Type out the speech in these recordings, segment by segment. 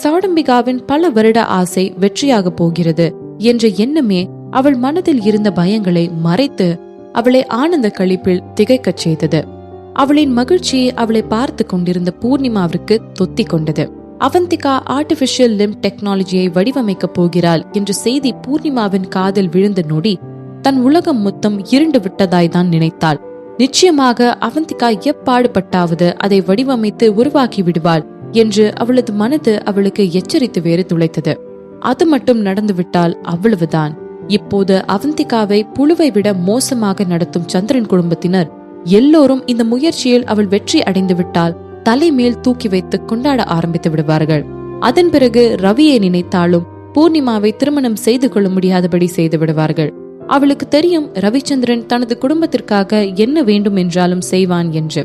சௌடம்பிகாவின் பல வருட ஆசை வெற்றியாக போகிறது என்ற எண்ணமே அவள் மனதில் இருந்த பயங்களை மறைத்து அவளை ஆனந்த களிப்பில் திகைக்கச் செய்தது. அவளின் மகிழ்ச்சியை அவளை பார்த்து கொண்டிருந்த பூர்ணிமாவிற்கு தொத்தி கொண்டது. அவந்திகா ஆர்டிபிஷியல் லிம்ப் டெக்னாலஜியை வடிவமைக்க போகிறாள் என்ற செய்தி பூர்ணிமாவின் காதில் விழுந்த நொடி தன் உலகம் மொத்தம் இருண்டு விட்டதாய் தான் நினைத்தாள். நிச்சயமாக அவந்திகா எப்பாடுபட்டாவது அதை வடிவமைத்து உருவாக்கி விடுவாள் என்று அவளது மனது அவளுக்கு எச்சரித்து வேறு துளைத்தது. அது மட்டும் நடந்துவிட்டால் அவ்வளவுதான். இப்போது அவந்திகாவை புழுவை விட மோசமாக நடத்தும் சந்திரன் குடும்பத்தினர் எல்லோரும் இந்த முயற்சியில் அவள் வெற்றி அடைந்து விட்டால் தலைமேல் தூக்கி வைத்து கொண்டாட ஆரம்பித்து விடுவார்கள். அதன் பிறகு ரவியை நினைத்தாலும் பூர்ணிமாவை திருமணம் செய்து கொள்ள முடியாதபடி செய்து விடுவார்கள். அவளுக்கு தெரியும் ரவிச்சந்திரன் தனது குடும்பத்திற்காக என்ன வேண்டும் என்றாலும் செய்வான் என்று.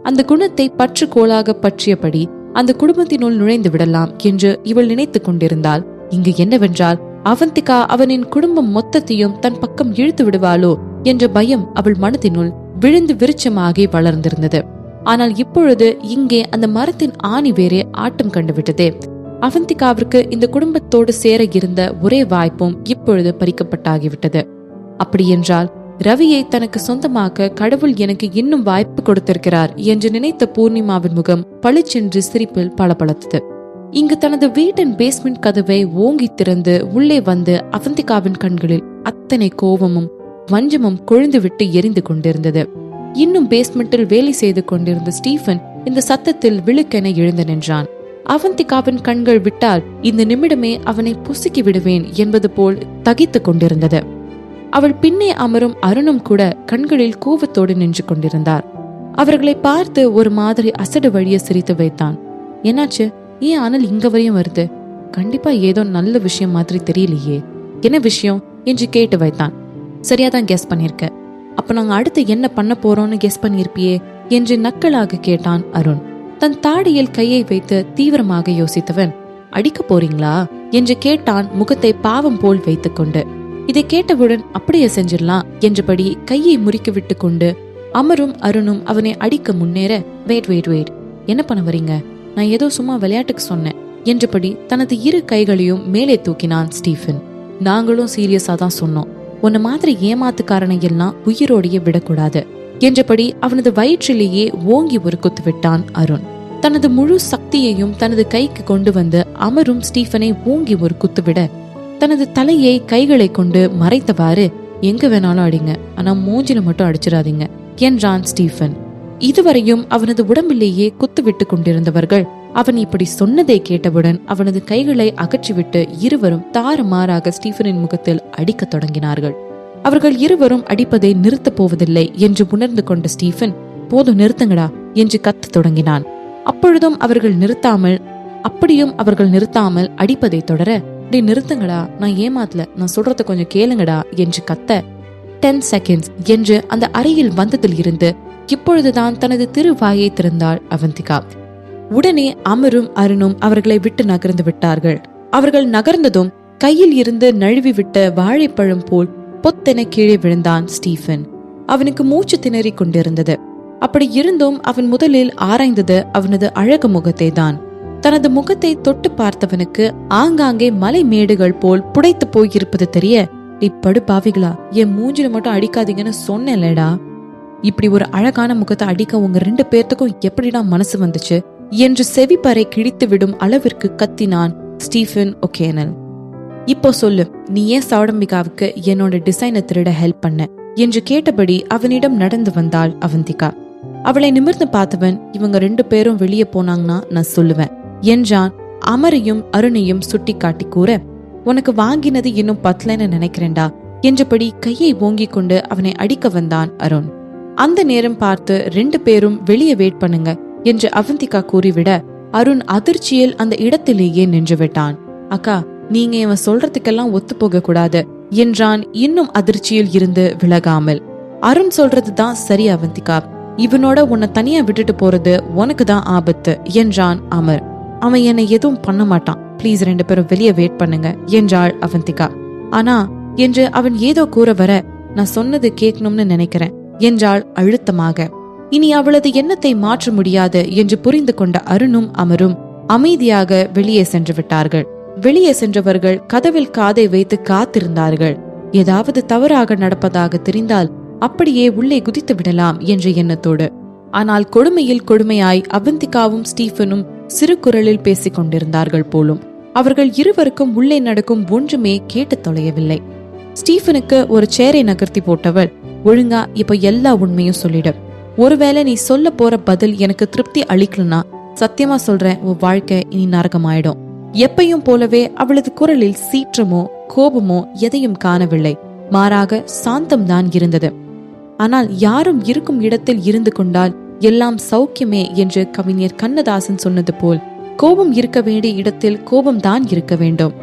அந்த குணத்தை பற்று கோலாக பற்றியபடி அந்த குடும்பத்தினுள் நுழைந்து விடலாம் என்று இவள் நினைத்து கொண்டிருந்தாள். இங்கு என்னவென்றால் அவந்திகா அவனின் குடும்பம் மொத்தத்தையும் தன் பக்கம் இழுத்து விடுவாளோ என்ற பயம் அவள் மனதினுள் விழுந்து விருட்சமாகி வளர்ந்திருந்தது. ஆனால் இப்பொழுது இங்கே அந்த மரத்தின் ஆணி வேறே ஆட்டம் கண்டுவிட்டதே. அவந்திகாவிற்கு இந்த குடும்பத்தோடு சேர இருந்த ஒரே வாய்ப்பும் இப்பொழுது பறிக்கப்பட்டாகிவிட்டது. அப்படியென்றால் ரவியை தனக்கு சொந்தமாக்க கடவுள் எனக்கு இன்னும் வாய்ப்பு கொடுத்திருக்கிறார் என்று நினைத்த பூர்ணிமாவின் முகம் பளிச்சென்று சிரிப்பில் பளபளத்தது. இங்கு தனது வீட்டின் பேஸ்மெண்ட் கதவை ஓங்கி திறந்து உள்ளே வந்து அவந்திகாவின் கண்களில் அத்தனை கோபமும் வஞ்சமும் கொழுந்துவிட்டு எரிந்து கொண்டிருந்தது. இன்னும் பேஸ்மெண்டில் வேலை செய்து கொண்டிருந்த ஸ்டீஃபன் இந்த சத்தத்தில் விழுக்கென எழுந்து நின்றான். அவந்திகாவின் கண்கள் விட்டால் இந்த நிமிடமே அவனை பொசுக்கி விடுவேன் என்பது போல் தகித்து கொண்டிருந்தது. அவள் பின்னே அமரும் அருணும் கூட கண்களில் கோபத்தோடு நின்று கொண்டிருந்தார். அவர்களை பார்த்து ஒரு மாதிரி அசடு வழிய சிரித்து வைத்தான். என்னாச்சு, ஏன் அனல் இங்க வரையும் வருது? கண்டிப்பா ஏதோ நல்ல விஷயம் மாதிரி தெரியலையே, என்ன விஷயம் என்று கேட்டு வைத்தான். சரியாதான் கெஸ் பண்ணிருக்க. அப்ப நாங்க அடுத்து என்ன பண்ண போறோம்னு கெஸ் பண்ணிருப்பியே என்று நக்கலாக கேட்டான் அருண். தன் தாடியில் கையை வைத்து தீவிரமாக யோசித்தவன், அடிக்க போறீங்களா என்று கேட்டான் முகத்தை பாவம் போல் வைத்துக் கொண்டு. இதை கேட்டவுடன் அப்படியே செஞ்சிடலாம் என்றபடி கையை முறுக்கி விட்டு கொண்டு அமரும் அருணும் அவனை அடிக்க முன்னேற, வெயிட் என்ன பண்ண வரீங்க? நான் ஏதோ சும்மா விளையாட்டுக்கு சொன்னேன் என்றபடி தனது இரு கைகளையும் மேலே தூக்கினான் ஸ்டீஃபன். நாங்களும் சீரியஸா தான் சொன்னோம், உன்ன மாதிரி ஏமாத்துக்காரனை எல்லாம் உயிரோடைய விடக்கூடாது என்றபடி அவனது வயிற்றிலேயே ஓங்கி ஒரு குத்து விட்டான் அருண். தனது முழு சக்தியையும் தனது கைக்கு கொண்டு வந்து அமரும் ஸ்டீஃபனை ஓங்கி ஒரு குத்து விட தனது தலையை கைகளை கொண்டு மறைத்தவாறு, எங்க வேணாலும் அடிங்க, ஆனா மூஞ்சில மட்டும் அடிச்சிடாதீங்க என்றான் ஸ்டீஃபன். இதுவரையும் அவனது உடம்பிலேயே குத்து விட்டு கொண்டிருந்தவர்கள் அவன் இப்படி சொன்னதை கேட்டவுடன் அவனது கைகளை அகற்றிவிட்டு இருவரும் தாறுமாறாக ஸ்டீஃபனின் முகத்தில் அடிக்க தொடங்கினார்கள். அவர்கள் இருவரும் அடிப்பதை நிறுத்தப் போவதில்லை என்று உணர்ந்து கொண்ட ஸ்டீஃபன், போதும் நிறுத்துங்கடா என்று கத்த தொடங்கினான். அப்பொழுதும் அவர்கள் நிறுத்தாமல் அடிப்பதை தொடர, டே நிறுத்துங்கடா, நான் ஏமாத்தல, நான் சொல்றத கொஞ்சம் கேளுங்கடா என்று கத்த 10 செகண்ட்ஸ் என்று அந்த அறையில் வந்ததில் இருந்து இப்பொழுதுதான் தனது திருவாயை திறந்தாள் அவந்திகா. உடனே அமரும் அருணும் அவர்களை விட்டு நகர்ந்து விட்டார்கள். அவர்கள் நகர்ந்ததும் கையில் இருந்து நழுவி விட்ட வாழைப்பழம் போல் பொத்தென கீழே விழுந்தான் ஸ்டீஃபன். அவனுக்கு மூச்சு திணறி கொண்டிருந்தது. அப்படி இருந்தும் அவன் முதலில் ஆராய்ந்தது அவனது அழகு முகத்தை தான். தனது முகத்தை தொட்டு பார்த்தவனுக்கு ஆங்காங்கே மலை மேடுகள் போல் புடைத்து போயிருப்பது தெரிய, இப்படு பாவிகளா, என் மூஞ்சில மட்டும் அடிக்காதீங்கன்னு சொன்னேன்லடா. இப்படி ஒரு அழகான முகத்தை அடிக்க உங்க 2 பேர்த்துக்கும் எப்படிடா மனசு வந்துச்சு என்று செவிப்பறை கிழித்து விடும் அளவிற்கு கத்தினான் ஸ்டீஃபன் ஒகேனல். இப்போ சொல்லு, நீ ஏன் சௌடம்பிகாவுக்கு என்னோட டிசைனை திருட ஹெல்ப் பண்ண என்று கேட்டபடி அவனிடம் நடந்து வந்தாள் அவந்திகா. அவளை நிமிர்ந்து பார்த்தவன், இவங்க 2 பேரும் வெளியே போனாங்கன்னா நான் சொல்லுவேன் என்றான். அமரையும் அருணையும் சுட்டி காட்டி கூற, உனக்கு வாங்கினது இன்னும் பத்தலைன்னு நினைக்கிறேன்டா என்றபடி கையை ஓங்கி கொண்டு அவனை அடிக்க வந்தான் அருண். அந்த நேரம் பார்த்து 2 பேரும் வெளியே வெயிட் பண்ணுங்க என்று அவந்திகா கூறிவிட அருண் அதிர்ச்சியில் அந்த இடத்திலேயே நின்று விட்டான். அக்கா, நீங்க இவன் சொல்றதுக்கெல்லாம் ஒத்து போக கூடாது என்றான் இன்னும் அதிர்ச்சியில் இருந்து விலகாமல். அருண் சொல்றதுதான் சரி அவந்திகா, இவனோட உன்னை தனியா விட்டுட்டு போறது உனக்கு தான் ஆபத்து என்றான் அமர். அவன் என்னை எதுவும் பண்ண மாட்டான், பிளீஸ் 2 பேரும் வெளியே வெயிட் பண்ணுங்க என்றாள் அவந்திகா. ஆனா என்று அவன் ஏதோ கூற வர, நான் சொன்னது கேட்கணும்னு நினைக்கிறேன் என்றாள் அழுத்தமாக. இனி அவளது எண்ணத்தை மாற்ற முடியாது என்று புரிந்து கொண்ட அருணும் அமரும் அமைதியாக வெளியே சென்று விட்டார்கள். வெளியே சென்றவர்கள் கதவில் காதை வைத்து காத்திருந்தார்கள். ஏதாவது தவறாக நடப்பதாக தெரிந்தால் அப்படியே உள்ளே குதித்து விடலாம் என்ற எண்ணத்தோடு. ஆனால் கொடுமையில் கொடுமையாய் அவந்திகாவும் ஸ்டீஃபனும் சிறு குரலில் பேசிக் கொண்டிருந்தார்கள் போலும். அவர்கள் இருவருக்கும் உள்ளே நடக்கும் ஒன்றுமே கேட்டு தொலையவில்லை. ஸ்டீஃபனுக்கு ஒரு சேரை நகர்த்தி போட்டவள், ஒழுங்கா இப்ப எல்லா உண்மையும் சொல்லிடு. ஒருவேளை நீ சொல்ல போற பதில் எனக்கு திருப்தி அளிக்கலனா சத்தியமா சொல்றேன், உன் வாழ்க்கை இனி நரகமாயிடும். எப்பையும் போலவே அவளது குரலில் சீற்றமோ கோபமோ எதையும் காணவில்லை. மாறாக சாந்தம்தான் இருந்தது. ஆனால் யாரும் இருக்கும் இடத்தில் இருந்து கொண்டால் எல்லாம் சௌக்கியமே என்று கவிஞர் கண்ணதாசன் சொன்னது போல் கோபம் இருக்க வேண்டிய இடத்தில் கோபம்தான் இருக்க வேண்டும்.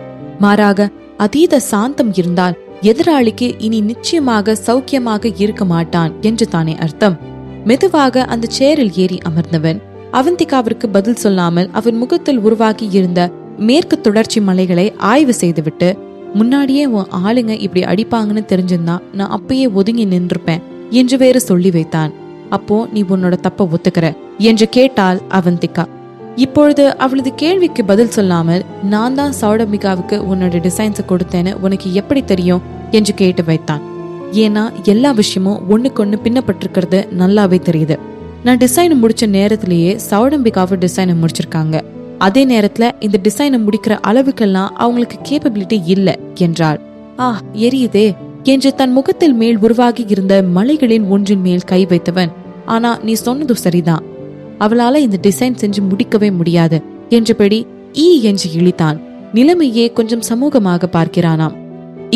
மாறாக அதீத சாந்தம் இருந்தால் எதிராளிக்கு இனி நிச்சயமாக சௌக்கியமாக இருக்க மாட்டான் என்று தானே அர்த்தம். மெதுவாக அந்த சேரில் ஏறி அமர்ந்தவன் அவந்திகாவிற்கு பதில் சொல்லாமல் அவன் முகத்தில் உருவாகி இருந்த மேற்கு தொடர்ச்சி மலைகளை ஆய்வு செய்துவிட்டு, முன்னாடியே உன் ஆளுங்க இப்படி அடிப்பாங்கன்னு தெரிஞ்சிருந்தா நான் அப்பயே ஒதுங்கி நின்றுப்பேன் என்று வேறு சொல்லி வைத்தான். அப்போ நீ உன்னோட தப்ப ஒத்துக்கிற என்று கேட்டாள் அவந்திகா. இப்பொழுது அவளது கேள்விக்கு பதில் சொல்லாமல், நான் தான் சௌடம்பிகாவுக்கு உன்னோட டிசைன்ஸை கொடுத்தேன்னு உனக்கு எப்படி தெரியும் என்று கேட்டு வைத்தான். ஏன்னா எல்லா விஷயமும் ஒண்ணுக்கொன்னு பின்னப்பட்டிருக்கிறது நல்லாவே தெரியுது. நான் டிசைனை முடிச்ச நேரத்திலேயே சௌடம்பிகாவை டிசைனை முடிச்சிருக்காங்க. அதே நேரத்துல இந்த டிசைனை முடிக்கிற அளவுக்கெல்லாம் அவங்களுக்கு கேப்பபிலிட்டி இல்ல என்றாள். எரியுதே என்று தன் முகத்தில் மேல் உருவாகி இருந்த மலைகளின் ஒன்றின் மேல் கை வைத்தவன், ஆனா நீ சொன்னதும் சரிதான், அவளால இந்த டிசைன் செஞ்சு முடிக்கவே முடியாது என்றபடி என்று இழித்தான். நிலைமையே கொஞ்சம் சமூகமாக பார்க்கிறானாம்.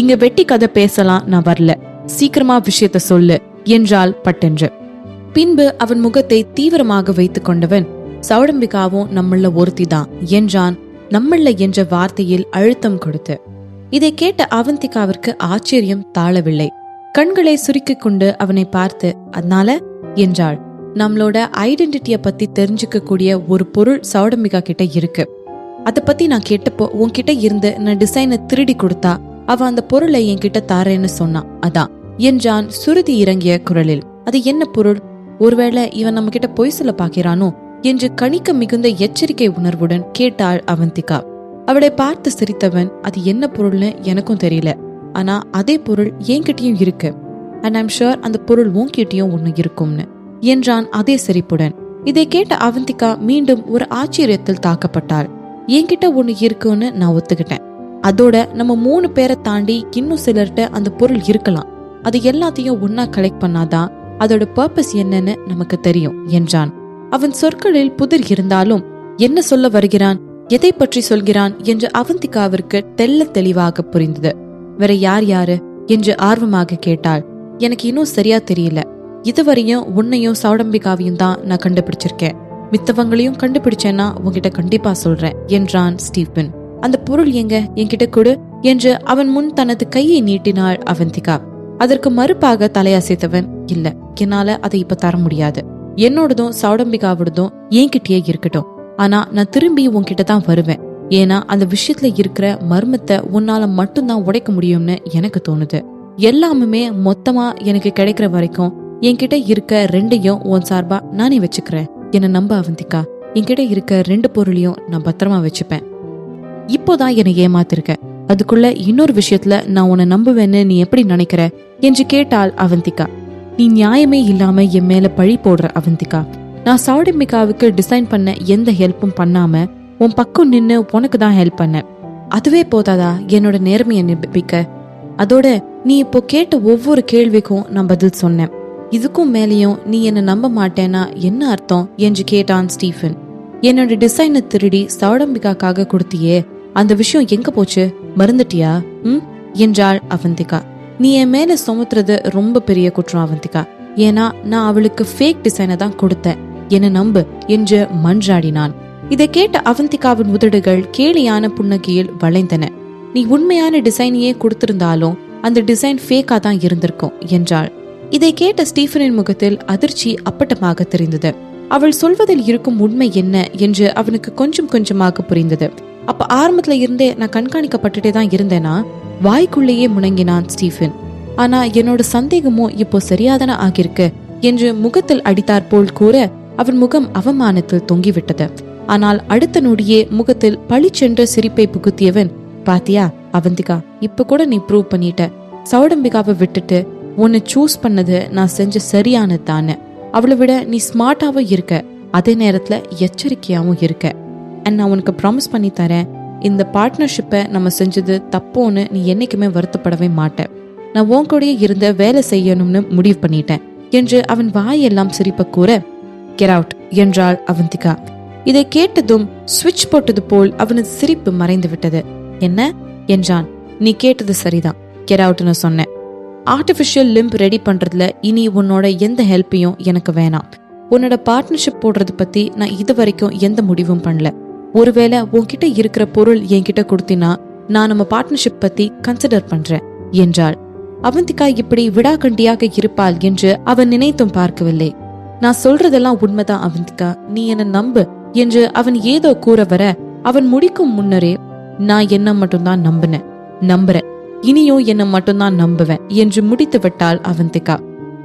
இங்க வெட்டி கதை பேசலாம், நான் வரல, சீக்கிரமா விஷயத்த சொல்லு என்றாள் பட்டென்று. பின்பு அவன் முகத்தை தீவிரமாக வைத்துக் கொண்டவன், சௌடம்பிகாவும் நம்மள ஒருத்திதான் என்றான். நம்மள என்ற வார்த்தையில் அழுத்தம் கொடுத்து. இதை கேட்ட அவந்திகாவிற்கு ஆச்சரியம் தாழவில்லை. கண்களை சுருக்கிக் கொண்டு அவனை பார்த்து, அதனால என்றாள். நம்மளோட ஐடென்டிட்டிய பத்தி தெரிஞ்சுக்க கூடிய ஒரு பொருள் சௌடம்பிகா கிட்ட இருக்கு. அத பத்தி நான் கேட்டப்போ உன்கிட்ட இருந்து நான் டிசைனை திருடி கொடுத்தா அவ அந்த பொருளை என்கிட்ட தாரேன்னு சொன்னான், அதான் என்றான் சுருதி இறங்கிய குரலில். அது என்ன பொருள்? ஒருவேளை இவன் நம்ம கிட்ட பொய் சொல்ல பாக்கிறானோ என்று கணிக்க மிகுந்த எச்சரிக்கை உணர்வுடன் கேட்டாள் அவந்திகா. அவளை பார்த்து சிரித்தவன், அது என்ன பொருள்னு எனக்கும் தெரியல, ஆனா அதே பொருள் என்கிட்டயும் இருக்கு. அண்ட் ஐம் ஷூர் அந்த பொருள் உன்கிட்டயும் ஒண்ணு இருக்கும்னு என்றான் அதே சிரிப்புடன். இதை கேட்ட அவந்திகா மீண்டும் ஒரு ஆச்சரியத்தில் தாக்கப்பட்டாள். என்கிட்ட ஒண்ணு இருக்குன்னு நான் ஒத்துக்கிட்டேன். அதோட நம்ம 3 பேரை தாண்டி இன்னும் சிலர்கிட்ட அந்த பொருள் இருக்கலாம். அது எல்லாத்தையும் ஒன்னா கலெக்ட் பண்ணாதான் அதோட பர்பஸ் என்னன்னு நமக்கு தெரியும் என்றான். அவன் சொற்களில் புதிர் இருந்தாலும் என்ன சொல்ல வருகிறான், எதை பற்றி சொல்கிறான் என்று அவந்திகாவிற்கு தெல்ல தெளிவாக புரிந்தது. வேற யாரு என்று ஆர்வமாக கேட்டாள். எனக்கு இன்னும் சரியா தெரியல. இதுவரையும் உன்னையும் சௌடம்பிகாவையும் தான் நான் கண்டுபிடிச்சிருக்கேன். மித்தவங்களையும் கண்டுபிடிச்சேன்னா உங்ககிட்ட கண்டிப்பா சொல்றேன் என்றான் ஸ்டீஃபன். அந்த பொருள் எங்க, என்கிட்ட கொடு என்று அவன் முன் தனது கையை நீட்டினாள் அவந்திகா. அதற்கு மறுப்பாக தலையசைத்தவன், இல்ல, என்னால அதை இப்ப தர முடியாது. என்னோடதும் சௌடம்பிகாவோடதும் என்கிட்டயே இருக்கட்டும். ஆனா நான் திரும்பி உன்கிட்ட தான் வருவேன். ஏன்னா அந்த விஷயத்துல இருக்கிற மர்மத்தை உன்னால மட்டும்தான் உடைக்க முடியும்னு எனக்கு தோணுது. எல்லாமுமே மொத்தமா எனக்கு கிடைக்கிற வரைக்கும் என்கிட்ட இருக்க 2ஐயும் உன் சார்பா நானே வச்சுக்கிறேன். என்ன நம்ப அவந்திகா, என்கிட்ட இருக்க 2 பொருளையும் நான் பத்திரமா வச்சுப்பேன். இப்போதான் என்னை ஏமாத்திருக்க, அதுக்குள்ள இன்னொரு விஷயத்துல நான் உன்னை நம்புவேன்னு நீ எப்படி நினைக்கிற என்று கேட்டாள் அவந்திகா. நீ நியாயமே இல்லாம என் மேல பழி போடுற அவந்திகா. நான் சௌடம்பிகாவுக்கு டிசைன் பண்ண எந்த ஹெல்ப்பும் பண்ணாம உன் பக்கம் நின்னு உனக்கு தான் ஹெல்ப் பண்ண. அதுவே போதாதா என்னோட நேர்மையை நிரூபிக்க? அதோட நீ இப்போ கேட்ட ஒவ்வொரு கேள்விக்கும் நான் பதில் சொன்னேன். இதுக்கும் மேலேயும் நீ என்ன நம்ப மாட்டேன்னா என்ன அர்த்தம் என்று கேட்டான் ஸ்டீஃபன். என்னோட டிசைனை திருடி சௌடம்பிகாக்காக கொடுத்தியே, அந்த விஷயம் எங்க போச்சு, மறந்துட்டியா என்றாள் அவந்திகா. நீ என் மேல சுமத்துறது ரொம்ப பெரிய குற்றம் அவந்திகா. ஏன்னா நான் அவளுக்கு ஃபேக் டிசைனை தான் கொடுத்தேன், என்ன நம்பு என்று மன்றாடினான். இதை கேட்ட அவந்திகாவின் உதடுகள் கேலியான புன்னகையில் வளைந்தன. நீ உண்மையான டிசைனையே கொடுத்திருந்தாலும் அந்த டிசைன் ஃபேக்கா தான் இருந்திருக்கும் என்றாள். இதை கேட்ட ஸ்டீஃபனின் முகத்தில் அதிர்ச்சி அப்பட்டமாக தெரிந்தது. அவள் சொல்வதில் இருக்கும் உண்மை என்ன என்று அவனுக்கு கொஞ்சம் கொஞ்சமாக புரிந்தது. அப்ப ஆரம்பத்துல இருந்தே நான் கண்காணிக்கப்பட்டுட்டே தான் இருந்தேனா? வாய்க்குள்ளேயே முணங்கினான் ஸ்டீஃபன். ஆனா என்னோட சந்தேகமும் இப்போ சரியாதான ஆகிருக்கு என்று முகத்தில் அடித்தார் போல் கூற அவன் முகம் அவமானத்தில் தொங்கிவிட்டது. ஆனால் அடுத்த நொடியே முகத்தில் பளிச்சென்ற சிரிப்பை புகுத்தியவன், பாத்தியா அவந்திகா, இப்ப கூட நீ ப்ரூவ் பண்ணிட்ட. சௌடம்பிகாவை விட்டுட்டு உன்னை சூஸ் பண்ணது நான் செஞ்ச சரியானது தானே. அவளை விட நீ ஸ்மார்ட்டாவும் இருக்க, அதே நேரத்துல எச்சரிக்கையாவும் இருக்க. அண்ட் நான் உனக்கு ப்ராமிஸ் பண்ணி தரேன், இந்த பார்ட்னர்ஷிப்பை நம்ம செஞ்சது தப்போன்னு நீ என்னைக்குமே வருத்தப்படவே மாட்டேன். நான் உன் கூடயே இருந்த வேலை செய்யணும்னு முடிவு பண்ணிட்டேன் என்று அவன் வாயெல்லாம் சிரிப்ப கூற, கெட் அவுட் என்றாள் அவந்திகா. இதை கேட்டதும் சுவிட்ச் போட்டது போல் அவனது சிரிப்பு மறைந்து விட்டது. என்ன என்றான். நீ கேட்டது சரிதான், கெட் அவுட்னு சொன்னேன். ஆர்டிபிஷியல் லிம்ப் ரெடி பண்றதுல இனி உன்னோட எந்த ஹெல்ப்பையும் எனக்கு வேணாம். உன்னோட பார்ட்னர்ஷிப் போடுறது பத்தி நான் இது வரைக்கும் எந்த முடிவும் பண்ணல. ஒருவேளை உன்கிட்ட இருக்கிற பொருள் என்கிட்ட கொடுத்தினா நான் நம்ம பார்ட்னர்ஷிப் பத்தி கன்சிடர் பண்றேன் என்றாள். அவந்திகா இப்படி விடாக்கண்டியாக இருப்பாள் என்று அவன் நினைத்தும் பார்க்கவில்லை. நான் சொல்றதெல்லாம் உண்மைதான் அவந்திகா, நீ என்ன நம்பு என்று அவன் ஏதோ கூற வர அவன் முடிக்கும் முன்னரே, நான் என்ன மட்டும்தான் நம்புறேன், இனியும் என்ன மட்டும்தான் நம்புவேன் என்று முடித்து விட்டாள் அவந்திகா.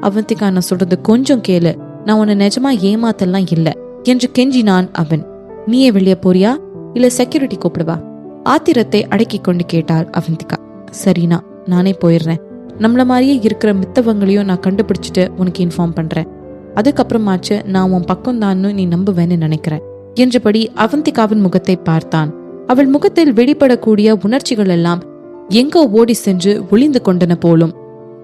அவந்திகா, நான் சொல்றது கொஞ்சம் கேளு, நான் உன்னை நிஜமா ஏமாத்தெல்லாம் இல்ல என்று கெஞ்சினான் அவன். நீயே வெளியே போறியா இல்ல செக்யூரிட்டி கூப்பிடுவா? ஆத்திரத்தை அடக்கி கொண்டு கேட்டாள் அவந்திகா. சரினா நானே போயிடுறேன். நம்மள மாதிரியே இருக்கிற மித்தவங்களையும் நான் கண்டுபிடிச்சிட்டு உனக்கு இன்ஃபார்ம் பண்றேன். அதுக்கப்புறமாச்சு நான் உன் பக்கம் தான்னு நீ நம்புவேன்னு நினைக்கிறேன் என்றபடி அவந்திகாவின் முகத்தை பார்த்தான். அவள் முகத்தில் வெளிப்படக்கூடிய உணர்ச்சிகள் எல்லாம் எங்கோ ஓடி சென்று ஒளிந்து கொண்டன போலும்.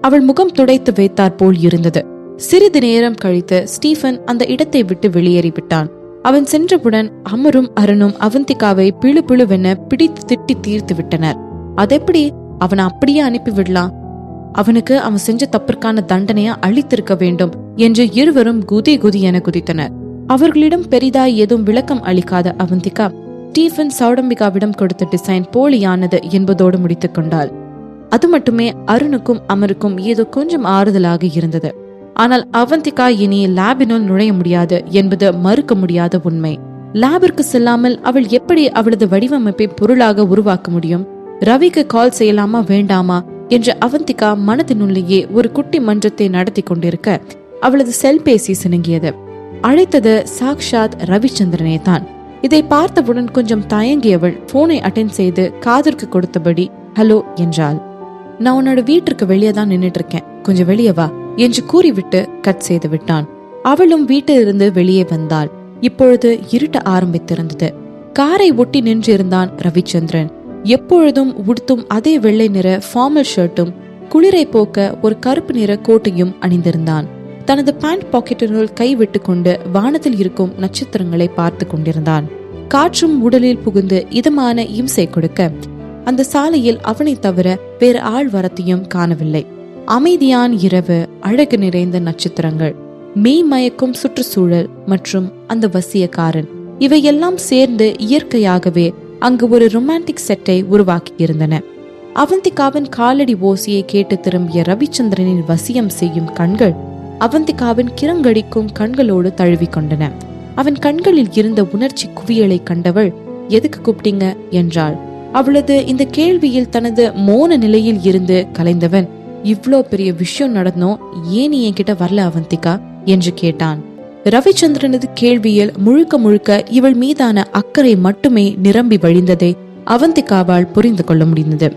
அவள் முகம் துடைத்து வைத்தாற் போல் இருந்தது. சிறிது நேரம் கழித்து ஸ்டீஃபன் அந்த இடத்தை விட்டு வெளியேறிவிட்டான். அவன் சென்றவுடன் அமரும் அருணும் அவந்திகாவை பிழு பிழுவென பிடித்து திட்டி தீர்த்து விட்டனர். அதெப்படி அவனை அப்படியே அனுப்பிவிடலாம்? அவனுக்கு அவன் செஞ்ச தப்பிற்கான தண்டனைய அளித்திருக்க வேண்டும் என்று இருவரும் குதி குதி என குதித்தனர். அவர்களிடம் பெரிதாய் ஏதும் விளக்கம் அளிக்காத அவந்திகா ஸ்டீஃபன் சௌடம்பிகாவிடம் கொடுத்த டிசைன் போலியானது என்பதோடு முடித்துக் கொண்டாள். அது மட்டுமே அருணுக்கும் அமருக்கும் ஏதோ கொஞ்சம் ஆறுதலாக இருந்தது. ஆனால் அவந்திகா இனி லேபினுள் நுழைய முடியாது என்பது மறுக்க முடியாத உண்மை. லேபிற்கு செல்லாமல் அவள் எப்படி அவளது வடிவமைப்பை பொருளாக உருவாக்க முடியும்? ரவிக்கு கால் செய்யலாமா வேண்டாமா என்று அவந்திகா மனதினுள்ளேயே ஒரு குட்டி மன்றத்தை நடத்தி கொண்டிருக்க அவளது செல்பேசி சினுங்கியது. அழைத்தது சாக்ஷாத் ரவிச்சந்திரனே தான். இதை பார்த்தவுடன் கொஞ்சம் தயங்கியவள் போனை அட்டென்ட் செய்து காதற்கு கொடுத்தபடி ஹலோ என்றாள். நான் உன்னோட வீட்டிற்கு வெளியே தான் நின்னுட்டு இருக்கேன், கொஞ்சம் வெளியே வா என்று கூறிவிட்டு கட் செய்து விட்டான். அவளும் வீட்டிலிருந்து வெளியே வந்தாள். இப்பொழுது இருட்ட ஆரம்பித்திருந்தது. காரை ஒட்டி நின்றிருந்தான் ரவிச்சந்திரன். எப்பொழுதும் உடுத்தும் அதே வெள்ளை நிற ஃபார்மல் ஷர்ட்டும் குளிரை போக்க ஒரு கருப்பு நிற கோட்டையும் அணிந்திருந்தான். தனது பேண்ட் பாக்கெட்டினுள் கை விட்டு கொண்டு வானத்தில் இருக்கும் நட்சத்திரங்களை பார்த்து கொண்டிருந்தான். காற்றும் உடலில் புகுந்து இதமான இம்சை கொடுக்க அந்த சாலையில் அவனை தவிர வேறு ஆள் வரத்தையும் காணவில்லை. அமைதியான இரவு, அழகு நிறைந்த நட்சத்திரங்கள், மெய் மயக்கும் சுற்றுச்சூழல் மற்றும் அந்த வசியக்காரன், இவையெல்லாம் சேர்ந்து இயற்கையாகவே அங்கு ஒரு ரொமான்டிக் செட்டை உருவாக்கி இருந்தன. அவந்திகாவின் காலடி ஓசையை கேட்டு திரும்பிய ரவிச்சந்திரனின் வசியம் செய்யும் கண்கள் அவந்திகாவின் கிரங்கடிக்கும் கண்களோடு தழுவி கொண்டன. அவன் கண்களில் இருந்த உணர்ச்சி குவியலை கண்டவள், எதுக்கு கூப்பிட்டீங்க என்றாள். அவளது இந்த கேள்வியில் தனது மோன நிலையில் இருந்து கலைந்தவன், இவ்ளோ பெரிய விஷயம் நடந்தோம், ஏன் நீ என்கிட்ட வரல அவந்திகா என்று கேட்டான். ரவிச்சந்திரனது கேள்வியில் முழுக்க முழுக்க இவள் மீதான அக்கறை மட்டுமே நிரம்பி வழிந்ததை அவந்திகாவால் புரிந்து கொள்ள முடிந்தது.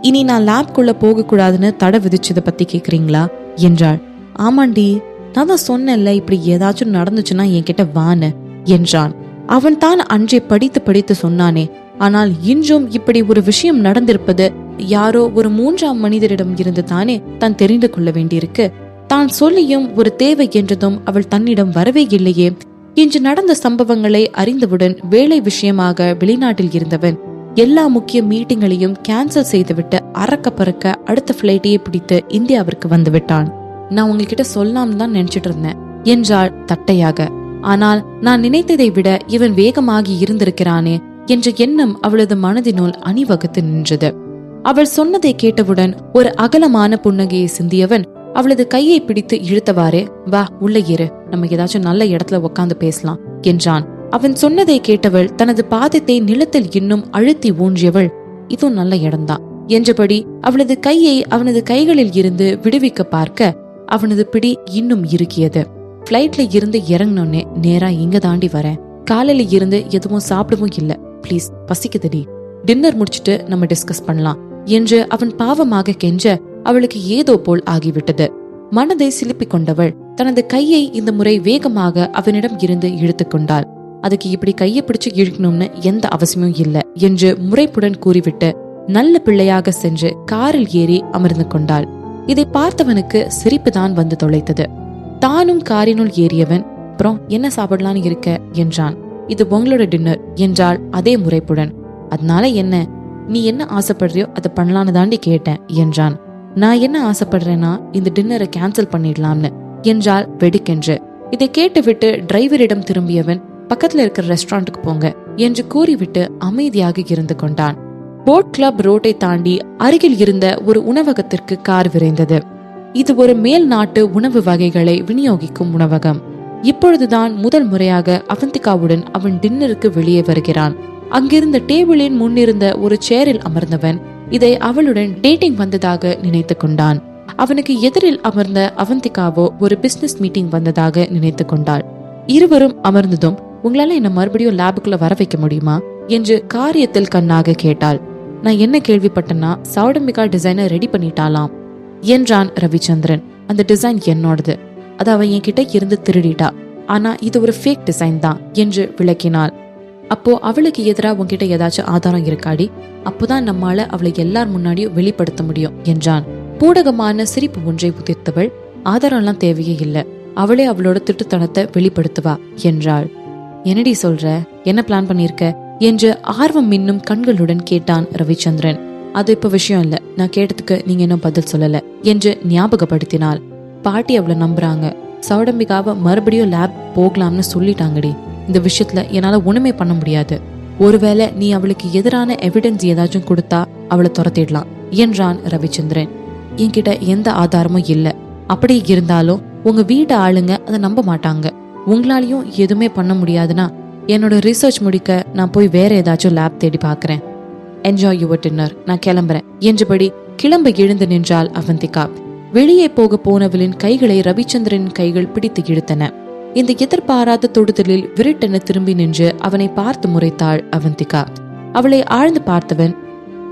இனி நான் லேப்குள்ள போக கூடாதுன்னு தடை விதிச்சதை பத்தி கேக்குறீங்களா என்றாள். ஆமாண்டி, நான் தான் சொன்னேன்ல, இப்படி ஏதாச்சும் நடந்துச்சுன்னா என்கிட்ட வான்னு என்றான். அவன் தான் அன்றே படித்து சொன்னானே, ஆனால் இன்றும் இப்படி ஒரு விஷயம் நடந்திருப்பது யாரோ ஒரு மூன்றாம் மனிதரிடம் இருந்து தானே தான் தெரிந்து கொள்ள வேண்டியிருக்கு. தான் சொல்லியும் ஒரு தேவை என்றதும் அவள் தன்னிடம் வரவே இல்லையே. இன்று நடந்த சம்பவங்களை அறிந்தவுடன் வேலை விஷயமாக வெளிநாட்டில் இருந்தவன் எல்லா முக்கிய மீட்டிங்களையும் கேன்சல் செய்துவிட்டு அறக்க பறக்க அடுத்த பிளைட்டையே பிடித்து இந்தியாவிற்கு வந்து விட்டான். நான் உங்ககிட்ட சொல்லாம தான் நினைச்சிட்டு இருந்தேன் என்றாள் தட்டையாக. ஆனால் நான் நினைத்ததை விட இவன் வேகமாகி இருந்திருக்கிறானே என்ற எண்ணம் அவளது மனதினுள் அணிவகுத்து நின்றது. அவள் சொன்னதை கேட்டவுடன் ஒரு அகலமான புன்னகையை சிந்தியவன் அவளது கையை பிடித்து இழுத்தவாறே, வா உள்ள ஏறு, நம்ம ஏதாச்சும் நல்ல இடத்துல உட்காந்து பேசலாம் என்றான். அவன் சொன்னதை கேட்டவள் தனது பாதத்தை நிலத்தில் இன்னும் அழுத்தி ஊன்றியவள், இதுவும் நல்ல இடம்தான் என்றபடி அவளது கையை அவனது கைகளில் இருந்து விடுவிக்க பார்க்க அவனது பிடி இன்னும் இறுக்கியது. பிளைட்ல இருந்து இறங்கினோன்னே நேரா இங்க தாண்டி வரேன், காலையில இருந்து எதுவும் சாப்பிடவும் இல்ல, ப்ளீஸ் பசிக்குதுடி, டின்னர் முடிச்சிட்டு நம்ம டிஸ்கஸ் பண்ணலாம் என்று அவன் பாவமாக கெஞ்ச அவளுக்கு ஏதோ போல் ஆகிவிட்டது. மனதை சிலுப்பிக் கொண்டவள் தனது கையை இந்த முறை வேகமாக அவனிடம் இருந்து இழுத்து கொண்டாள். அதுக்கு இப்படி கையை பிடிச்சு இழுக்கணும்னு எந்த அவசியமும் இல்ல என்று முறைப்புடன் கூறிவிட்டு நல்ல பிள்ளையாக சென்று காரில் ஏறி அமர்ந்து கொண்டாள். இதை பார்த்தவனுக்கு சிரிப்பு தான் வந்து தொலைத்தது. தானும் காரினுள் ஏறியவன், அப்புறம் என்ன சாப்பிடலான்னு இருக்க என்றான். இது உங்களோட டின்னர் என்றாள் அதே முறைப்புடன். அதனால என்ன, நீ என்ன ஆசைப்படுறியோ அதை பண்ணலான்னு தாண்டி கேட்டேன் என்றான். நான் என்ன ஆசைப்படுறேன்னா இந்த டின்னரை கேன்சல் பண்ணிடலாம்னு என்றாள் வெடுக்கென்று. இதை கேட்டுவிட்டு டிரைவரிடம் திரும்பியவன், பக்கத்துல இருக்கிற ரெஸ்டாரண்ட்டுக்கு போங்க என்று கூறிவிட்டு அமைதியாக இருந்து கொண்டான். போட் கிளப் ரோட்டை தாண்டி அருகில் இருந்த ஒரு உணவகத்திற்கு கார் விரைந்தது. இது ஒரு மேல் நாட்டு உணவு வகைகளை விநியோகிக்கும் உணவகம். இப்பொழுதுதான் முதல் முறையாக அவந்திகாவுடன் அவன் டின்னருக்கு வெளியே வருகிறான். அங்கிருந்த டேபிளின் முன்னிருந்த ஒரு சேரில் அமர்ந்தவன் இதை அவளுடன் டேட்டிங் வந்ததாக நினைத்து கொண்டான். அவனுக்கு எதிரில் அமர்ந்த அவந்திகாவோ ஒரு பிசினஸ் மீட்டிங் வந்ததாக நினைத்து கொண்டாள். இருவரும் அமர்ந்ததும், உங்களால என்ன மறுபடியும் லேபுக்குள்ள வர வைக்க முடியுமா என்று காரியத்தில் கண்ணாக கேட்டாள். நான் என்ன கேள்விப்பட்டேன்னா சௌடம்பிகா டிசைனை ரெடி பண்ணிட்டாலாம் என்றான் ரவிச்சந்திரன். அந்த டிசைன் என்னோடது, அது அவன் என்கிட்ட இருந்து திருடிட்டா, ஆனா இது ஒரு ஃபேக் டிசைன் தான் என்று விளக்கினாள். அப்போ அவளுக்கு எதிராக உன்கிட்ட ஏதாச்சும் ஆதாரம் இருக்காடி, அப்போதான் நம்மால அவளை எல்லார் முன்னாடியும் வெளிப்படுத்த முடியும் என்றான். பூடகமான சிரிப்பு ஒன்றை உதிர்த்தவள், ஆதாரம் எல்லாம் தேவையே இல்லை, அவளே அவளோட திட்டுத்தனத்தை வெளிப்படுத்துவா என்றாள். என்னடி சொல்ற, என்ன பிளான் பண்ணிருக்க என்று ஆர்வம் மின்னும் கண்களுடன் கேட்டான் ரவிச்சந்திரன். அது இப்ப விஷயம் இல்ல, நான் கேட்டதுக்கு நீங்க இன்னும் பதில் சொல்லல என்று ஞாபகப்படுத்தினாள். பாட்டி அவளை நம்புறாங்க, சௌடம்பிகாவை மறுபடியும் லேப் போகலாம்னு சொல்லிட்டாங்கடி. இந்த விஷயத்துல என்னால ஒண்ணுமே பண்ண முடியாது. ஒருவேளை நீ அவளுக்கு எதிரான எவிடன்ஸ் ஏதாச்சும் கொடுத்தா அவளை துரத்திடலாம் என்றான் ரவிச்சந்திரன். என்கிட்ட எந்த ஆதாரமும் இல்ல, அப்படி இருந்தாலும் உங்க வீட்டு ஆளுங்க அதை நம்ப மாட்டாங்க. உங்களாலையும் எதுவுமே பண்ண முடியாதுன்னா என்னோட ரிசர்ச் முடிக்க நான் போய் வேற ஏதாச்சும் லேப் தேடி பாக்குறேன். என்ஜாய் யுவர் டின்னர், நான் கிளம்புறேன் என்றபடி கிளம்ப எழுந்து நின்றாள் அவந்திகா. வெளியே போக போனவளின் கைகளை ரவிச்சந்திரனின் கைகள் பிடித்து இழுத்தன. இந்த எதிர்பாராத தொடுதலில் விருட்டென திரும்பி நின்று அவனை பார்த்து முறைத்தாள் அவந்திகா. அவளை ஆழ்ந்து பார்த்தவன்,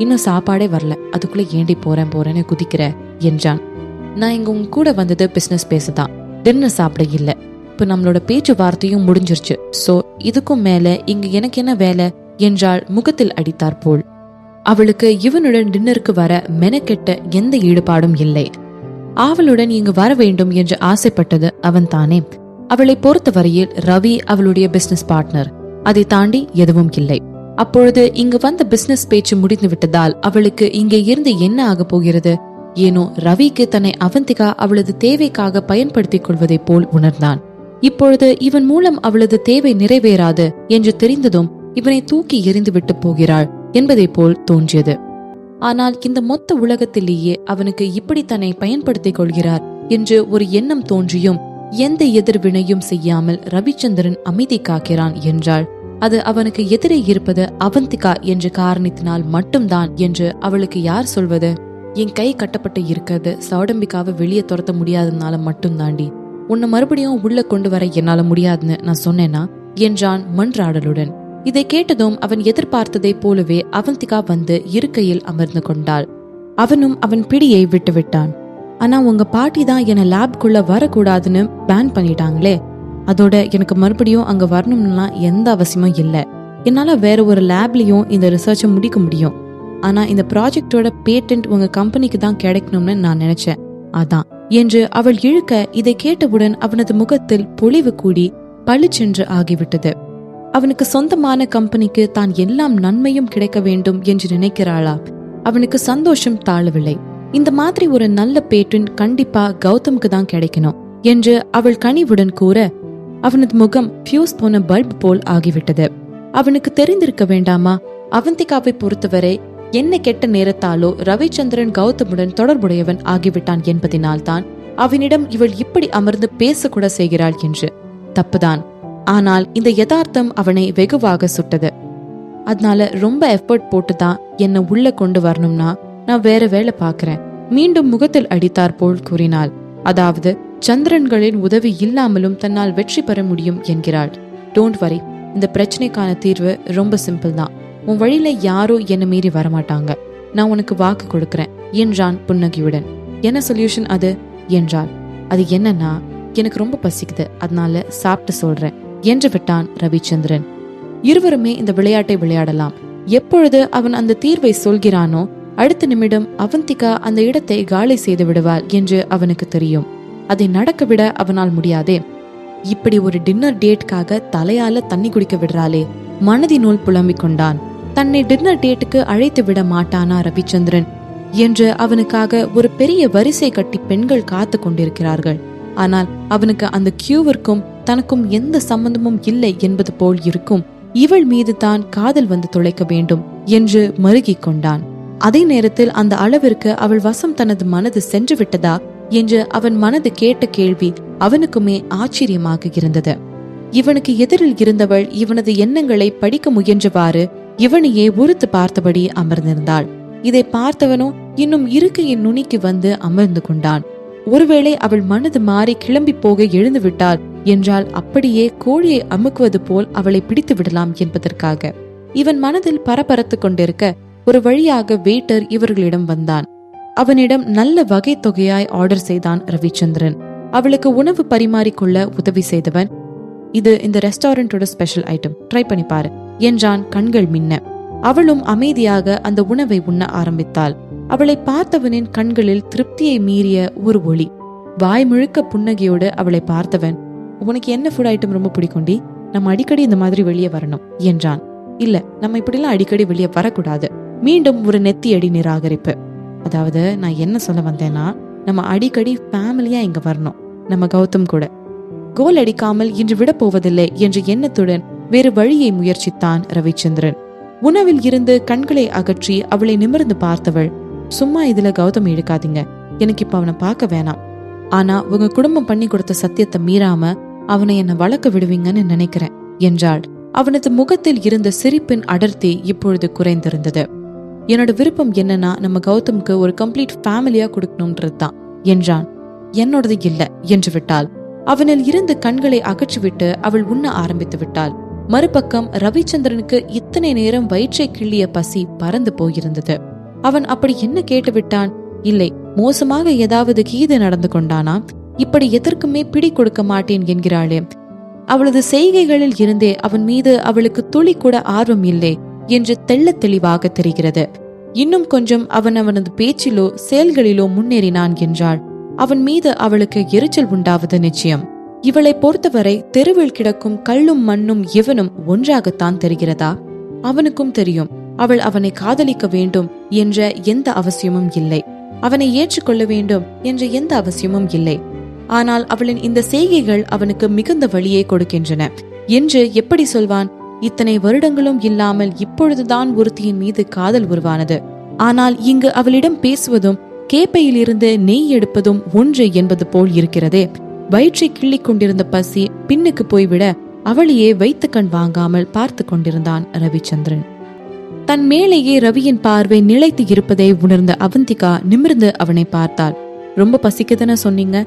இன்னும் சாப்பாடே வரல, அதுக்குள்ள ஏண்டி போறேன்னு குதிக்கிற என்றான். நான் இங்க உங்க கூட வந்தது பிசினஸ் பேசதான், டின்னர் சாப்பிட இல்ல. இப்ப நம்மளோட பேச்சுவார்த்தையும் முடிஞ்சிருச்சு, சோ இதுக்கும் மேல இங்க எனக்கு என்ன வேலை என்றாள் முகத்தில் அடித்தார் போல். அவளுக்கு இவனுடன் டின்னருக்கு வர மெனக்கெட்ட எந்த ஈடுபாடும் இல்லை. அவளுடன் இங்கு வர வேண்டும் என்று ஆசைப்பட்டது அவன் தானே. அவளை பொறுத்தவரையில் ரவி அவளுடைய பிசினஸ் பார்ட்னர், அதை தாண்டி எதுவும் இல்லை. அப்பொழுது இங்கு வந்த பிசினஸ் பேச்சு முடிந்து விட்டதால் அவளுக்கு இங்கே இருந்து என்ன ஆக போகிறது? ஏனோ ரவிக்கு தன்னை அவந்திகா அவளது தேவைக்காக பயன்படுத்திக் கொள்வதை போல் உணர்ந்தான். இப்பொழுது இவன் மூலம் அவளது தேவை நிறைவேறாது என்று தெரிந்ததும் இவனை தூக்கி எறிந்து விட்டு போகிறாள் என்பதை போல் தோன்றியது. ஆனால் இந்த மொத்த உலகத்திலேயே அவனுக்கு இப்படி தன்னை பயன்படுத்திக் கொள்கிறார் என்று ஒரு எண்ணம் தோன்றியும் எந்த எதிர்வினையும் செய்யாமல் ரவிச்சந்திரன் அமைதி காக்கிறான் என்றால் அது அவனுக்கு எதிரே இருப்பது அவந்திகா என்ற காரணத்தினால் மட்டும்தான் என்று அவளுக்கு யார் சொல்வது? என் கை கட்டப்பட்டு இருக்கிறது சௌடம்பிகாவை வெளியே துரத்த முடியாததுனால மட்டும்தாண்டி, உன்னை மறுபடியும் உள்ள கொண்டு வர என்னால முடியாதுன்னு நான் சொன்னேனா என்றான் மன்றாடலுடன். இதை கேட்டதும் அவன் எதிர்பார்த்ததை போலவே அவந்திகா வந்து இருக்கையில் அமர்ந்து கொண்டாள். அவனும் அவன் பிடியை விட்டு விட்டான். ஆனா உங்க பாட்டி தான் என்ன லேப்குள்ள வரக்கூடாதுன்னு பேன் பண்ணிட்டாங்களே, அதோட எனக்கு மறுபடியும் அங்க வரணும்னா எந்த அவசியமும் இல்லை. என்னால வேற ஒரு லேப்லயும் இந்த ரிசர்ச்சை முடிக்க முடியும். ஆனா இந்த ப்ராஜெக்டோட பேட்டன்ட் உங்க கம்பெனிக்கு தான் கிடைக்கணும்னு நான் நினைச்சேன், அதான் என்று அவள் இழுக்க இதை கேட்டவுடன் அவனது முகத்தில் பொலிவு கூடி பளிச்சென்று ஆகிவிட்டது. அவனுக்கு சொந்தமான கம்பெனிக்கு தான் எல்லாம் நன்மையும் கிடைக்க வேண்டும் என்று நினைக்கிறாளா? அவனுக்கு சந்தோஷம் தாழவில்லை. இந்த மாதிரி ஒரு நல்ல பேட்டன்ட் கண்டிப்பா கௌதமுக்கு தான் கிடைக்கணும் என்று அவள் கனிவுடன் கூற அவனது முகம் ஃபியூஸ் போன பல்ப் போல் ஆகிவிட்டது. அவனுக்கு தெரிந்திருக்க வேண்டாமா? அவந்திகாவை பொறுத்தவரை என்ன கெட்ட நேரத்தாலோ ரவிச்சந்திரன் கௌதமுடன் தொடர்புடையவன் ஆகிவிட்டான் என்பதனால் தான் அவனிடம் இவள் இப்படி அமர்ந்து பேசக்கூட செய்கிறாள் என்று. தப்புதான். ஆனால் இந்த யதார்த்தம் அவனை வெகுவாக சுட்டது. அதனால ரொம்ப எஃபர்ட் போட்டுதான் என்ன உள்ள கொண்டு வரணும்னா நான் வேற வேலை பாக்குறேன். மீண்டும் முகத்தில் அடித்தார் போல் கூறினாள். அதாவது சந்திரன்களின் உதவி இல்லாமலும் தன்னால் வெற்றி பெற முடியும் என்கிறாள். டோன்ட் வரி, இந்த பிரச்சனைக்கான தீர்வு ரொம்ப சிம்பிள் தான். உன் வழியில யாரும் என்ன மீறி வரமாட்டாங்க. நான் உனக்கு வாக்கு கொடுக்கறேன் என்றான் புன்னகையுடன். என்ன சொல்யூஷன் அது என்றாள். அது என்னன்னா, எனக்கு ரொம்ப பசிக்குது, அதனால சாப்பிட்டு சொல்றேன் என்று விட்டான் ரவிச்சந்திரன். இருவருமே இந்த விளையாட்டை விளையாடலாம். எப்பொழுது அவன் அந்த தீர்வை சொல்கிறானோ அடுத்த நிமிடம் அவந்திகா அந்த இடத்தை காலி செய்து விடுவாள் என்று அவனுக்கு தெரியும். அதை நடக்க விட அவனால் முடியாதே. இப்படி ஒரு டின்னர் டேட்காக தலையால தண்ணி குடிக்க விடுறாளே, மனதினுள் புலம்பிக் கொண்டான். தன்னை டின்னர் டேட்டுக்கு அழைத்து விட மாட்டானா ரவிச்சந்திரன் என்று அவனுக்காக ஒரு பெரிய வரிசை கட்டி பெண்கள் காத்து கொண்டிருக்கிறார்கள். ஆனால் அவனுக்கு அந்த கியூவிற்கும் தனக்கும் எந்த சம்பந்தமும் இல்லை என்பது போல் இருக்கும். இவள் மீது தான் காதல் வந்து தொலைக்க வேண்டும் என்று மருகிக் கொண்டான். அதே நேரத்தில் அந்த அளவிற்கு அவள் வசம் தனது மனது சென்று விட்டதா என்று அவன் மனது கேட்ட கேள்வி அவனுக்குமே ஆச்சரியமாக இருந்தது. இவனுக்கு எதிரில் இருந்தவள் இவனது எண்ணங்களை படிக்க முயன்றவாறு இவனையே உறுத்து பார்த்தபடி அமர்ந்திருந்தாள். இதை பார்த்தவனோ இன்னும் இருக்கையின் நுனிக்கு வந்து அமர்ந்து கொண்டான். ஒருவேளை அவள் மனது மாறி கிளம்பி போக எழுந்து விட்டாள் என்றால் அப்படியே கோழியை அமுக்குவது போல் அவளை பிடித்து விடலாம் என்பதற்காக இவன் மனதில் பரபரத்து கொண்டிருக்க ஒரு வழியாக வெயிட்டர் இவர்களிடம் வந்தான். அவனிடம் நல்ல வகை தொகையாய் ஆர்டர் செய்தான் ரவிச்சந்திரன். அவளுக்கு உணவு பரிமாறிக்கொள்ள உதவி செய்தவன், இது இந்த ரெஸ்டாரண்டோட ஸ்பெஷல் ஐட்டம், ட்ரை பண்ணி பாரு என்றான் கண்கள் மின்ன. அவளும் அமைதியாக அந்த உணவை உண்ண ஆரம்பித்தாள். அவளை பார்த்தவனின் கண்களில் திருப்தியை மீறிய ஒரு ஒளி. வாய் முழுக்க புன்னகையோடு அவளை பார்த்தவன், உனக்கு என்ன ஃபுட் ஐட்டம் ரொம்ப பிடிக்கும்டி? நம்ம அடிக்கடி இந்த மாதிரி வெளியே வரணும் என்றான். இல்ல, நம்ம இப்படிலாம் அடிக்கடி வெளியே வரக்கூடாது. மீண்டும் ஒரு நெத்தியடி நிராகரிப்பு. அதாவது நான் என்ன சொல்ல வந்தேன்னா, நம்ம அடிக்கடி ஃபேமிலியா இங்க வரணும், நம்ம கௌதம் கூட. கோல் அடிக்காமல் இன்று விட போவதில்லை என்ற எண்ணத்துடன் வேறு வழியை முயற்சித்தான் ரவிச்சந்திரன். உணவில் இருந்து கண்களை அகற்றி அவளை நிமிர்ந்து பார்த்தவள், சும்மா இதுல கௌதம் எடுக்காதீங்க, எனக்கு இப்ப அவனை பார்க்க வேணாம். ஆனா உங்க குடும்பம் பண்ணி கொடுத்த சத்தியத்தை மீறாம அவனை என்ன வளர்க்க விடுவீங்கன்னு நினைக்கிறேன் என்றாள். அவனது முகத்தில் இருந்த சிரிப்பின் அடர்த்தி இப்பொழுது குறைந்திருந்தது. என்னோட விருப்பம் என்னன்னா, நம்ம கௌதமுக்கு ஒரு கம்ப்ளீட் ஃபேமிலியா கொடுக்கணும்ன்றது தான் என்றான். என்னோடது இல்ல என்று விட்டாள். அவனில் இருந்து கண்களை அகற்றிவிட்டு அவள் உண்ண ஆரம்பித்து விட்டாள். மறுபக்கம் ரவிச்சந்திரனுக்கு இத்தனை நேரம் வயிற்றை கிள்ளிய பசி பறந்து போயிருந்தது. அவன் அப்படி என்ன கேட்டு விட்டான்? இல்லை, மோசமாக ஏதாவது கீது நடந்து கொண்டானா? இப்படி எதற்குமே பிடி கொடுக்க மாட்டேன் என்கிறாளே. அவளது செய்கைகளில் இருந்தே அவன் மீது அவளுக்கு துளி கூட ஆர்வம் இல்லை என்று தெள்ள தெளிவாக தெரிகிறது. இன்னும் கொஞ்சம் அவனது பேச்சிலோ செயல்களிலோ முன்னேறினான் என்றாள் அவன் மீது அவளுக்கு எரிச்சல் உண்டாவது நிச்சயம். இவளை பொறுத்தவரை தெருவில் கிடக்கும் கல்லும் மண்ணும் இவனும் ஒன்றாகத்தான் தெரிகிறதா? அவனுக்கும் தெரியும் அவள் அவனை காதலிக்க வேண்டும் என்ற எந்த அவசியமும் இல்லை, அவனை ஏற்றுக்கொள்ள வேண்டும் என்ற எந்த அவசியமும் இல்லை. ஆனால் அவளின் இந்த செய்கைகள் அவனுக்கு மிகுந்த வழியை கொடுக்கின்றன என்று எப்படி சொல்வான்? இத்தனை வருடங்களும் இல்லாமல் இப்பொழுதுதான் ஒருத்தியின் மீது காதல் உருவானது. ஆனால் இங்கு அவளிடம் பேசுவதும் கேப்பையில் இருந்து நெய் எடுப்பதும் ஒன்று என்பது போல் இருக்கிறதே. வயிற்றை கிள்ளிக் கொண்டிருந்த பசி பின்னுக்கு போய்விட அவளையே வைத்து கண் வாங்காமல் பார்த்து கொண்டிருந்தான் ரவிச்சந்திரன். தன் மேலேயே ரவியின் பார்வை நிலைத்து இருப்பதை உணர்ந்த அவந்திகா நிமிர்ந்து அவனை பார்த்தாள். ரொம்ப பசிக்குதுன்னு சொன்னீங்க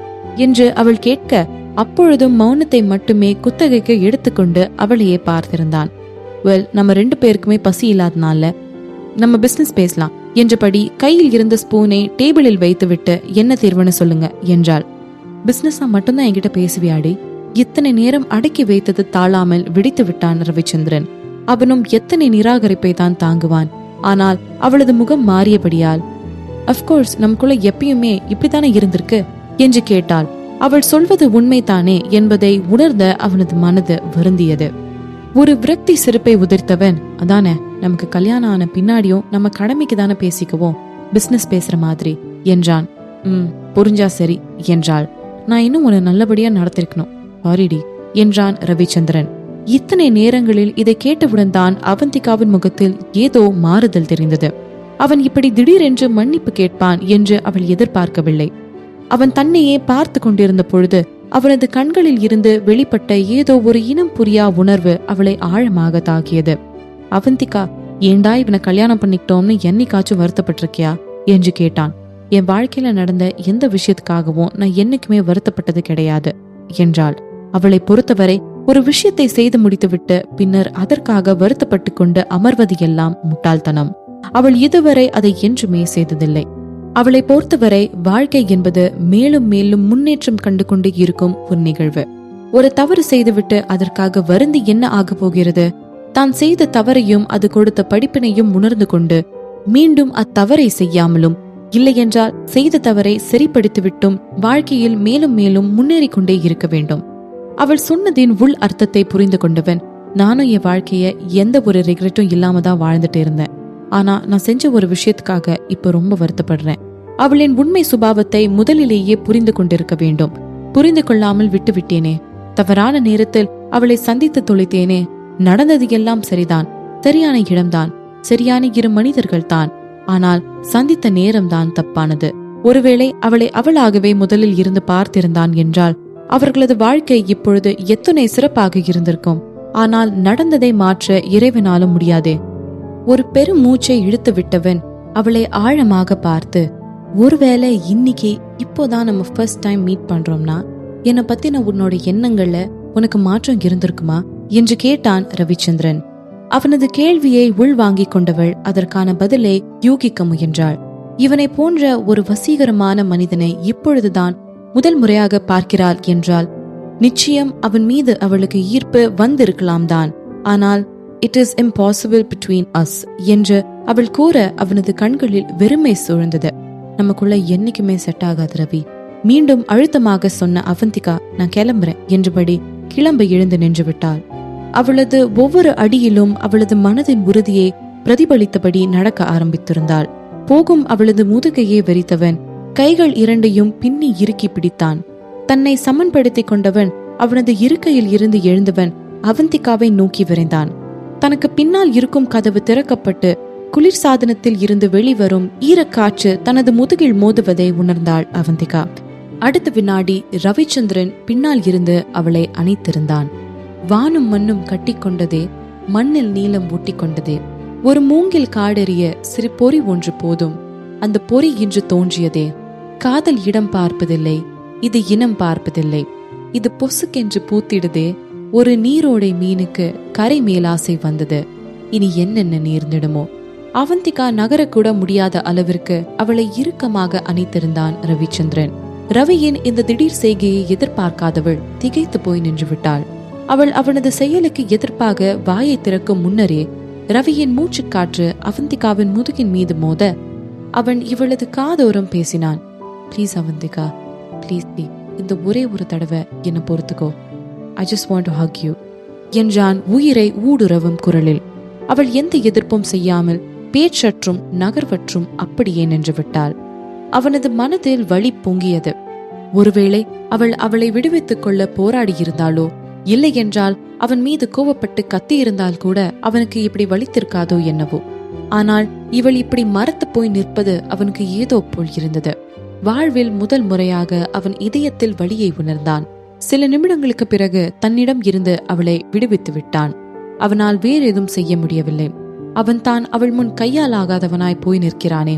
என்று அவள் கேட்க, அப்பொழுதும் மௌனத்தை மட்டுமே குத்தகைக்கு எடுத்துக்கொண்டு அவளையே பார்த்திருந்தான். வெல், நம்ம 2 பேருக்குமே பசி இல்லாதனால நம்ம பிசினஸ் பேசலாம் என்றபடி கையில் இருந்த ஸ்பூனை டேபிளில் வைத்துவிட்டு என்ன தீர்வுன்னு சொல்லுங்க என்றாள். பிசினஸா மட்டும்தான் என்கிட்ட பேசுவியாடி? இத்தனை நேரம் அடக்கி வைத்தது தாழாமல் விடித்து விட்டான் ரவிச்சந்திரன். அவனும் எத்தனை நிராகரிப்பை தான் தாங்குவான். ஆனால் அவளது முகம் மாறியபடியால், அப்கோர்ஸ் நமக்குள்ள எப்பயுமே இப்படித்தானே இருந்திருக்கு என்று கேட்டாள். அவள் சொல்வது உண்மைதானே என்பதை உணர்ந்த அவனது மனது வருந்தியது. ஒரு விரக்தி சிரிப்பை உதிர்த்தவன், அதானே, நமக்கு கல்யாணம் ஆன பின்னாடியும் நம்ம கடமைக்கு தானே பேசிக்குவோம், பிசினஸ் பேசுற மாதிரி என்றான். புரிஞ்சா சரி என்றாள். நான் இன்னும் உன்னை நல்லபடியா நடத்திருக்கணும், சாரிடி என்றான் ரவிச்சந்திரன். இத்தனை நேரங்களில் இதை கேட்டவுடன் தான் அவந்திகாவின் முகத்தில் ஏதோ மாறுதல் தெரிந்தது. அவன் இப்படி திடீரென்று மன்னிப்பு கேட்பான் என்று அவள் எதிர்பார்க்கவில்லை. அவன் தன்னையே பார்த்து கொண்டிருந்த பொழுது அவனது கண்களில் இருந்து வெளிப்பட்ட ஏதோ ஒரு இனம் புரியா உணர்வு அவளை ஆழமாக தாக்கியது. அவந்திகா, ஏண்டா இவனை கல்யாணம் பண்ணிக்கிட்டோம்னு என்னைக்காச்சும் வருத்தப்பட்டிருக்கியா என்று கேட்டான். என் வாழ்க்கையில நடந்த எந்த விஷயத்துக்காகவும் நான் என்னைக்குமே வருத்தப்பட்டது கிடையாது என்றாள். அவளை பொறுத்தவரை ஒரு விஷயத்தை செய்து முடித்துவிட்டு பின்னர் அதற்காக வருத்தப்பட்டு கொண்டு அமர்வது எல்லாம் முட்டாள்தனம். அவள் இதுவரை அதை என்றுமே செய்ததில்லை. அவளை பொறுத்தவரை வாழ்க்கை என்பது மேலும் மேலும் முன்னேற்றம் கண்டு கொண்டு இருக்கும் ஒரு நிகழ்வு. ஒரு தவறு செய்துவிட்டு அதற்காக வருந்தி என்ன ஆக போகிறது? தான் செய்த தவறையும் அது கொடுத்த படிப்பினையும் உணர்ந்து கொண்டு மீண்டும் அத்தவறை செய்யாமலும், இல்லையென்றால் செய்த தவறை சரிப்படுத்திவிட்டும் வாழ்க்கையில் மேலும் மேலும் முன்னேறி கொண்டே இருக்க வேண்டும். அவள் சொன்னதின் உள் அர்த்தத்தை புரிந்து கொண்டவன், நானும் என் வாழ்க்கைய எந்த ஒரு ரிக்ரெட்டும் இல்லாம தான் வாழ்ந்துட்டு இருந்தேன். ஆனா நான் செஞ்ச ஒரு விஷயத்துக்காக இப்ப ரொம்ப வருத்தப்படுறேன். அவளின் உண்மை சுபாவத்தை முதலிலேயே புரிந்து கொண்டிருக்க வேண்டும். புரிந்து கொள்ளாமல் விட்டுவிட்டேனே. தவறான நேரத்தில் அவளை சந்தித்து தொலைத்தேனே. நடந்தது எல்லாம் சரிதான், சரியான இடம்தான், சரியான இரு மனிதர்கள் தான். ஆனால் சந்தித்த நேரம்தான் தப்பானது. ஒருவேளை அவளை அவளாகவே முதலில் இருந்து பார்த்திருந்தான் என்றால் அவர்களது வாழ்க்கை இப்பொழுது எத்தனை சிறப்பாக இருந்திருக்கும். ஆனால் நடந்ததை மாற்ற இறைவனாலும் முடியாதே. ஒரு பெரும் மூச்சை இழுத்து விட்டவன் அவளை ஆழமாக பார்த்து, ஒருவேளை இன்னைக்கு இப்போதான் நம்ம ஃபர்ஸ்ட் டைம் மீட் பண்றோம்னா என்னை பத்தின உன்னோட எண்ணங்கள்ல உனக்கு மாற்றம் இருந்திருக்குமா என்று கேட்டான் ரவிச்சந்திரன். அவனது கேள்வியை உள்வாங்கிக் கொண்டவள் அதற்கான பதிலை யூகிக்க முயன்றாள். இவனை போன்ற ஒரு வசீகரமான மனிதனை இப்பொழுதுதான் முதல் முறையாக பார்க்கிறாள் என்றால் நிச்சயம் அவன் மீது அவளுக்கு ஈர்ப்பு வந்திருக்கலாம் தான். ஆனால் it is impossible between as என்று அவள் கூற அவனது கண்களில் வெறுமை சூழ்ந்தது. நமக்குள்ள என்னைக்குமே செட் ஆகாது ரவி. மீண்டும் அழுத்தமாக சொன்ன அவந்திகா, நான் கிளம்புறேன் என்றபடி கிளம்ப எழுந்து நின்று விட்டாள். அவளது ஒவ்வொரு அடியிலும் அவளது மனதின் உறுதியை பிரதிபலித்தபடி நடக்க ஆரம்பித்திருந்தாள். போகும் அவளது முதுகையை வெறித்தவன் கைகள் இரண்டையும் பின்னி இறுக்கி பிடித்தான். தன்னை சமன்படுத்திக் கொண்டவன் அவனது இருக்கையில் இருந்து எழுந்தவன் அவந்திகாவை நோக்கி விரைந்தான். தனக்கு பின்னால் இருக்கும் கதவு திறக்கப்பட்டு குளிர் சாதனத்தில் இருந்து வெளிவரும் ஈரக்காற்று தனது முதுகில் மோதுவதை உணர்ந்தாள் அவந்திகா. அடுத்த வினாடி ரவிச்சந்திரன் பின்னால் இருந்து அவளை அணைத்திருந்தான். வானும் மண்ணும் கட்டி கொண்டதே, மண்ணில் நீளம் ஒட்டி கொண்டதே. ஒரு மூங்கில் காடெறிய சிறு பொறி ஒன்று போதும், அந்த பொறி இன்று தோன்றியதே. காதல் இடம் பார்ப்பதில்லை, இது இனம் பார்ப்பதில்லை. இது பொசுக்கென்று பூத்திடுதே. ஒரு நீரோடை மீனுக்கு கரை மேலாசை வந்தது. இனி என்னென்ன நேர்ந்திடுமோ. அவந்திகா நகரக்கூட முடியாத அளவிற்கு அவளை இறுக்கமாக அணைத்திருந்தான் ரவிச்சந்திரன். ரவியின் இந்த திடீர் செய்கையை எதிர்பார்க்காதவள் திகைத்து போய் நின்று விட்டாள். அவள் அவனது செயலுக்கு எதிர்ப்பாக வாயை திறக்கும் முன்னரே ரவியின் மூச்சுக்காற்று அவந்திகாவின் முதுகின் மீது மோத அவன் இவளது காதோரம் பேசினான். ப்ளீஸ் அவந்திகா, ப்ளீஸ், இந்த ஒரே ஒரு தடவை என்ன பொறுத்துக்கோ. I just want to hug you என்றான் உயிரை ஊடுருவும் குரலில். அவள் எந்த எதிர்ப்பும் செய்யாமல் பேச்சற்றும் நகர்வற்றும் அப்படியே நின்று விட்டாள். அவனது மனதில் வலி பொங்கியது. ஒருவேளை அவள் அவளை விடுவித்துக் கொள்ள போராடியிருந்தாளோ, இல்லை என்றால் அவன் மீது கோவப்பட்டு கத்தியிருந்தால் கூட அவனுக்கு இப்படி வலித்திருக்காதோ என்னவோ. ஆனால் இவள் இப்படி மரத்து போய் நிற்பது அவனுக்கு ஏதோ போல் இருந்தது. வாழ்வில் முதல் முறையாக அவன் இதயத்தில் வலியை உணர்ந்தான். சில நிமிடங்களுக்கு பிறகு தன்னிடம் இருந்து அவளை விடுவித்து விட்டான். அவனால் வேறேதும் செய்ய முடியவில்லை. அவன் தான் அவள் முன் கையால் ஆகாதவனாய் போய் நிற்கிறானே.